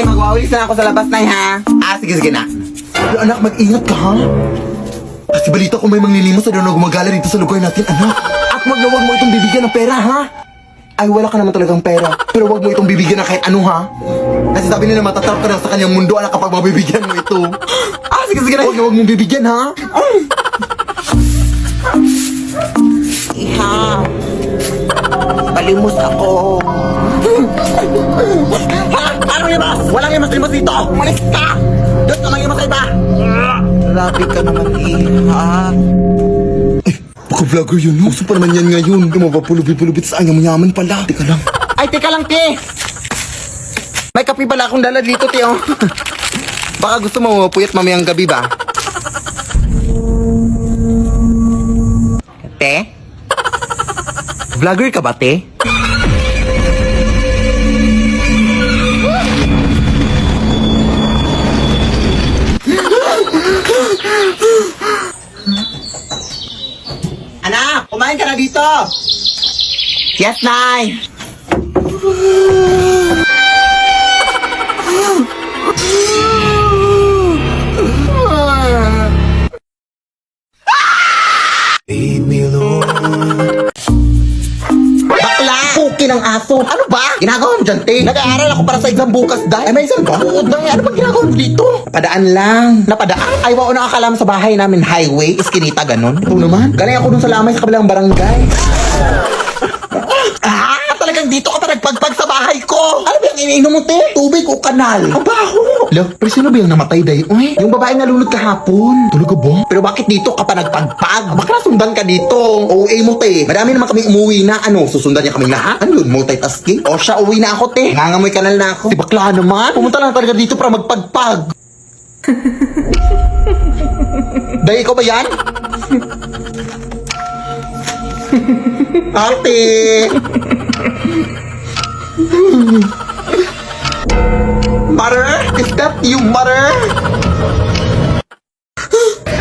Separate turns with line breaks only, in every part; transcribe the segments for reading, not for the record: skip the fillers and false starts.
Nay, magwawalis na ako sa labas, Nay, ha? Sige na. Pero anak, mag-ingat ka, ha? Kasi balita ko may manglilimos sa doon na gumagala dito sa lugar natin, anak. At wag mo itong bibigyan ng pera, ha? Ay, wala ka naman talagang pera. Pero wag mo itong bibigyan ng kahit ano, ha? Kasi sabi nila matatarap ka na sa kanyang mundo, anak, kapag mabibigyan mo ito. Sige na. Wag mong bibigyan, ha? Iha. Palimos ako. Ha? Ano yung mas? Walang imas-imas dito! Umalis ka! Doon ka mag-imas sa iba! Grabe ka naman, Iha. Baka vlogger yun, no? Gusto pa naman yan ngayon. Yung mapapulubit-pulubit sa kanya, mayaman pala. Teka lang. Ay, teka lang, te! May kape pala akong dala dito, te, oh. Baka gusto mo mapuyat mamayang gabi ba? Te? Vlogger ka ba, te? Anak, kumain ka na dito! Yes, Nay! Bakla! Puki ng aso! Ano ba? Ginagawa mo dyan, te? Nag-aaral ako para sa exam bukas, dahil. Ay, may exam ba? Oo, dahil. Ano ba ginagawa mo dito? Napadaan lang. Napadaan? Ay, wao na akala mo sa bahay namin highway, iskinita, ganun. Ito naman. Galing ako dun sa lamay sa kabilang barangay. Talagang dito ka pa nagpagpag sa bahay ko. Ano ba yung iniinom mo, te? Tubig o kanal? Ang baho. Lo, pero sino ba yung namatay day? Uy, yung babae nalunod kahapon. Talaga ba? Pero bakit dito ka pa nagpagpag? Baka sundan ka dito. OA mo, te. Madami naman kami umuwi na. Ano, susundan niya kami lahat? Ano yun, multitasking? O siya, uwi na ako, te. Nangangamoy kanal na ako. Di bakla naman. Pumunta lang talaga dito para magpagpag. Day, ikaw ba yan? Ate! Mother? Is that you, mother?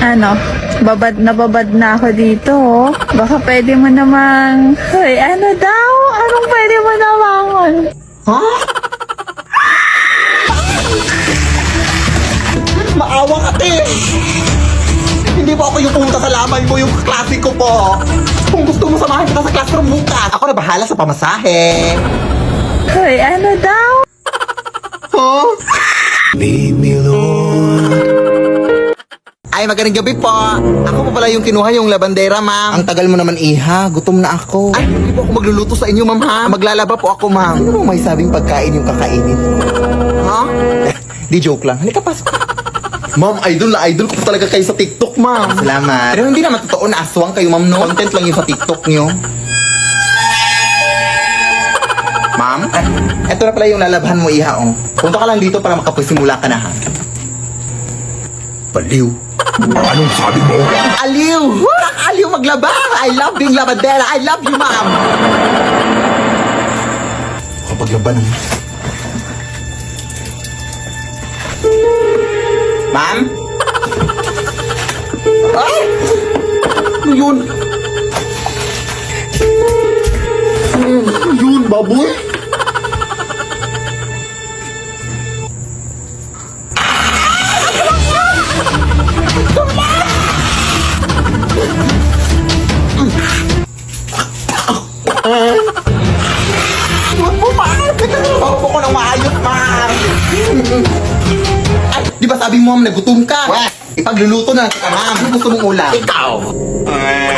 Ano? Babad na ako dito, oh. Baka pwede mo namang... Hoy, ano daw? Anong pwede mo namang...
Ha? Maawa ka, te! Hindi po ako yung pumunta sa lamay mo, yung klasiko po. Kung gusto mo samahan kita sa classroom bukas, ako na bahala sa pamasahe.
Hoy, ano daw?
Huh? Leave me alone. Ay, magandang gabi po. Ako po pala yung kinuha yung labandera, ma'am. Ang tagal mo naman, Iha. Gutom na ako. Ay, hindi po ako magluluto sa inyo, ma'am, ha? Maglalaba po ako, ma'am. Ano mo may sabing pagkain yung kakainin? Ha? Di joke lang. Halika, pasok. Ma'am, idol na idol ko talaga kayo sa TikTok, ma'am. Salamat. Pero hindi naman totoo na aswang kayo, ma'am, no? Content lang yung sa TikTok nyo. Ma'am? Eto na pala yung lalabhan mo, Iha, oh. Punta ka lang dito para makapagsimula ka na, ha? Baliw. Anong sabi mo? Aliw! Aliw maglaba! I love being labandera! I love you, ma'am! Kapag laban naman. Ma'am? Ay! Ano yun? Ano yun, baboy? Huwag mo, ma'am! Huwag ko ng maayos, ma'am! Ay, di ba sabi mo, ma'am, nagutom ka? Wes, ipagluluto na kita, ma'am. Ano gusto mong ulam? Ikaw!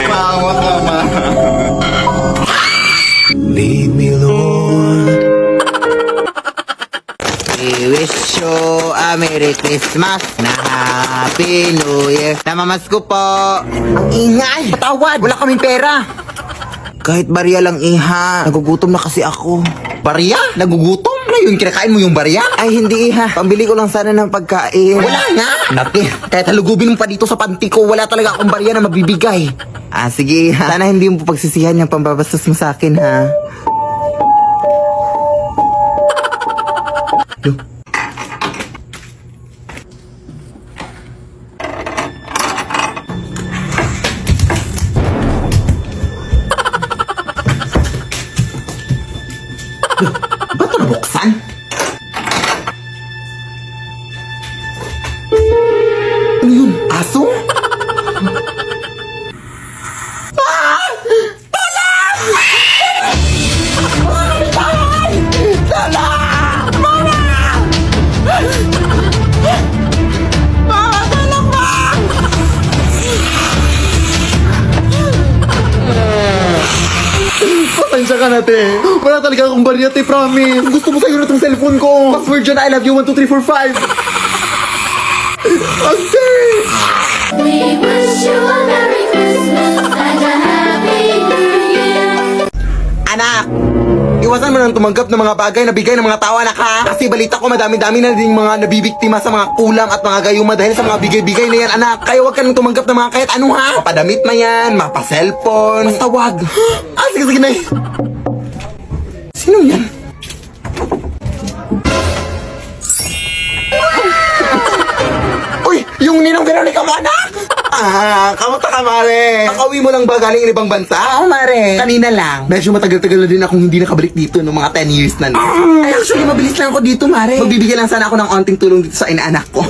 Mawa ka, ma'am. Leave me alone. We wish you a Merry Christmas na Happy New Year. Namamasko po. Ang ingay! Patawad! Wala kaming pera. Kahit barya lang, Iha. Nagugutom na kasi ako. Barya? Nagugutom? Ano yun? Kinakain mo yung barya? Ay, hindi, Iha. Pambili ko lang sana ng pagkain. Wala nga! Naki, kahit halugubin mo pa dito sa panty ko, wala talaga akong barya na mabibigay. Sige, Iha. Sana hindi mo pagsisihan yung pambabastos mo sa akin, ha? Yo. Ba't ito nabuksan? aso? Ah! Tulong! Tulong! Mama! Mama, tulong ba?
Pasensya ka na, te. Wala talaga akong barya, te, promise. Gusto mo sa'yo na itong cellphone ko. Password dyan, I love you, 1, 2, 3, 4, 5. Ate!
We wish you a Merry Christmas and a Happy New Year.
Anak, iwasan mo nang tumanggap ng mga bagay na bigay ng mga tao, anak, ha? Kasi balita ko madami-dami na din mga nabibiktima sa mga kulam at mga gayuma dahil sa mga bigay-bigay na yan, anak. Kaya wag ka nang tumanggap ng mga kahit ano, ha? Mapadamit na yan, mapa-cellphone. Basta wag. Ah, sige, na. Sino yan? Uy, yung ninong Veronica mo, anak! Ah, kamusta ka, Mare? Nakauwi mo lang ba galing ibang bansa? Oo, Mare. Kanina lang. Medyo matagal-tagal na din akong hindi nakabalik dito no mga 10 years na. Ay, actually, mabilis lang ako dito, Mare. Magbibigay lang sana ako ng onting tulong dito sa inaanak ko.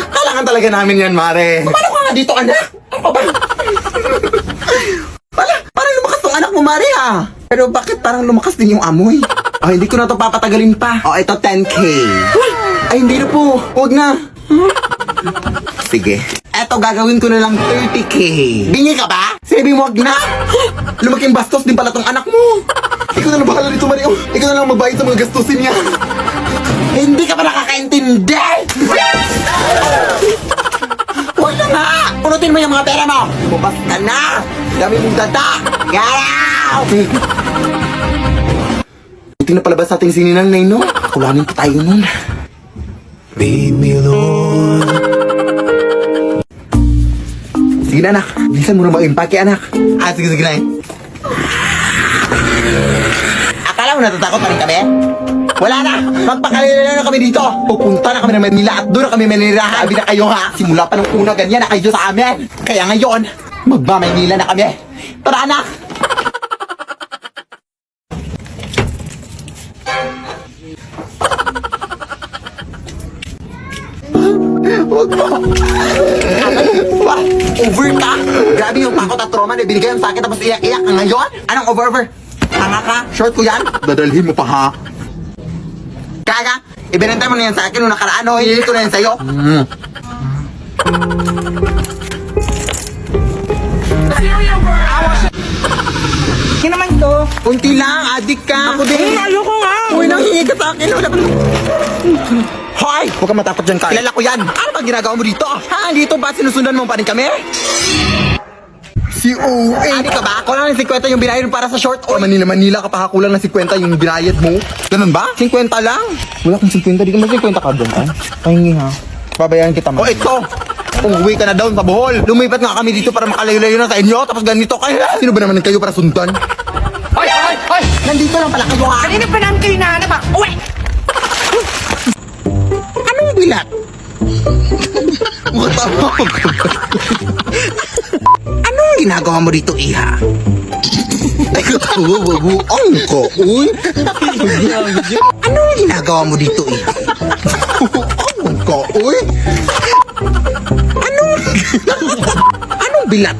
Kailangan talaga namin yan, Mare. Paano ka nga dito, anak? Ano ba? Parang lumakas tong anak mo, Mare, ha? Pero bakit parang lumakas din yung amoy? Oh, hindi ko na to papatagalin pa. Oh, ito 10K. Ay, hindi na po. Huwag na. Sige. Eto, gagawin ko na lang 30K. Bingi ka ba? Sabi mo, wag na. Lumaking bastos din pala tong anak mo. Ikaw na lang bahala dito, Mario. Ikaw na lang magbayad sa mga gastusin niya. Hindi ka pa nakakaintindi. Huwag na nga. Punutin mo yung mga pera mo. Bukas ka na. Dami mong data. Garaw! Buti na palabas natin si Ninang Nino. Kulanin pa tayo nun. Baby Lord. Sige na, anak. Bilisan mo na mag-impake, anak. Ah, sige na. Akala mo natatakot pa rin kami? Wala na. Magpakalala na kami dito. Pupunta na kami ng Manila at doon na kami manirahan. Sabi na kayo, ha? Simula pa nung una, ganyan na kayo sa amin. Kaya ngayon, magmamaynila na kami. Tara, anak. Huwag mo. Wah, over ka? Grabe yung takot at trauma na binigay sa akin tapos iyak-iyak ka ngayon? Anong over? Tanga ka? Short ko yan?
Dadalhin mo pa, ha?
Kaga, ibinantay mo na yan sa akin nung nakaraan, no? Hindi ko na yan sa'yo. Hindi naman to. Kunti lang, adik ka. Ako din. Ayoko nga. Uy, nanghingi ka sa akin. Wala pa. Hoy! Huwag kang matakot dyan, Kai. Kilala ko yan. Ano ba ginagawa mo dito? Ha? Dito ba sinusundan mo pa rin kami?
Si O.A.
Adik ka ba? Kulang ng 50 yung binayad mo para sa short. O,
Manila ka pa, kulang ng 50 yung binayad mo.
ganun ba? 50 lang.
Wala kang 50, di ka mag 50 ka doon, ha? Pahingi, ha? Babayaran kita,
O, ito. Umuwi ka na down sa Bohol. Lumipat nga kami dito para makalayo-layo na sa inyo. Tapos ganito kayo.
Sino ba naman kayo para sundan?
Hoy!
Nandito lang pala kayo, ha?
Kanina pa namin kayo nahanap ha? Uwe!
Anong bilat? Anong ginagawa mo dito, Iha? Ang ko, uy. Anong ginagawa mo dito, Iha? Ang ko, uy. Anong bilat?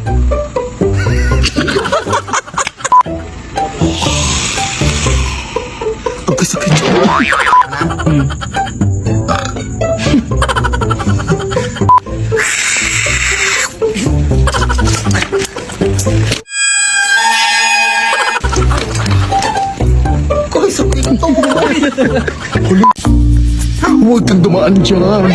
Pagkasakit siya.
Koy, sakit ito.
Huwag kang dumaan dyan.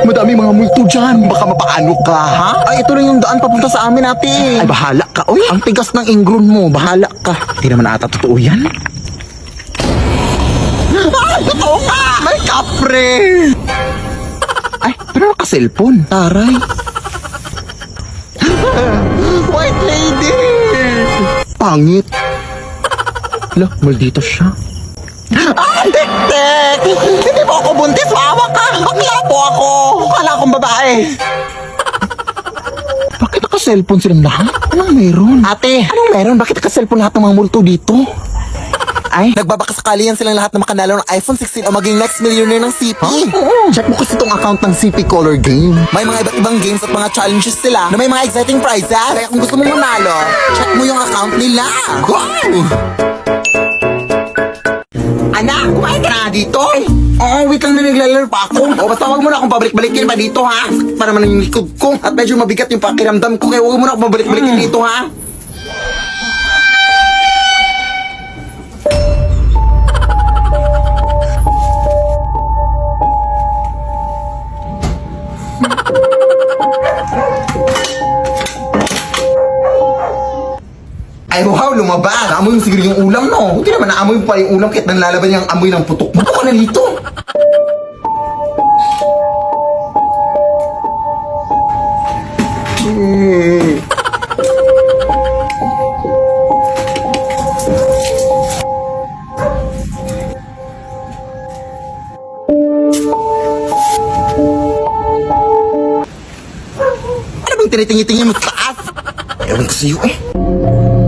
Madami mga multo dyan. Baka mapaano ka, ha?
Ay, ito lang yung daan papunta sa amin, ate.
Ay, bahala ka. Uy,
Ang tigas ng ingron mo, bahala ka.
hindi naman ata totoo yan.
Ay, totoo nga! May kapre!
Ay, pero naka-cellphone.
Taray. White lady!
Pangit. Hala, maldito siya.
Ah, tek-tek! Hindi mo ako buntis, maawa ka! Bakla po ako! Kala akong babae.
Bakit naka-cellphone silang lahat? Anong meron?
Ate, anong meron? Bakit naka-cellphone lahat ng mga multo dito?
Ay, nagbabakasakali yan silang lahat na makanalo ng iPhone 16 o maging next millionaire ng CP. Check mo kasi tong account ng CP Color Game. May mga iba't ibang games at mga challenges sila na may mga exciting prizes. Kaya kung gusto mong manalo, check mo yung account nila. Go!
Anak, kumain ka na dito. Oo, wait lang na naglalaro pa ako. O, basta wag mo na akong pabalik-balikin pa dito, ha? Sakit pa naman yung likod ko. At medyo mabigat yung pakiramdam ko. Kaya wag mo na akong pabalik-balikin dito, ha? Ay, wow, lumabas. Naamoy yung siguro yung ulam, no? Hindi naman naamoy pa yung ulam kahit nanlalaban yung amoy ng putok. Buto ka na dito. Ano bang tinitingin-tingin mo sa taas? Ewan ko sa'yo eh.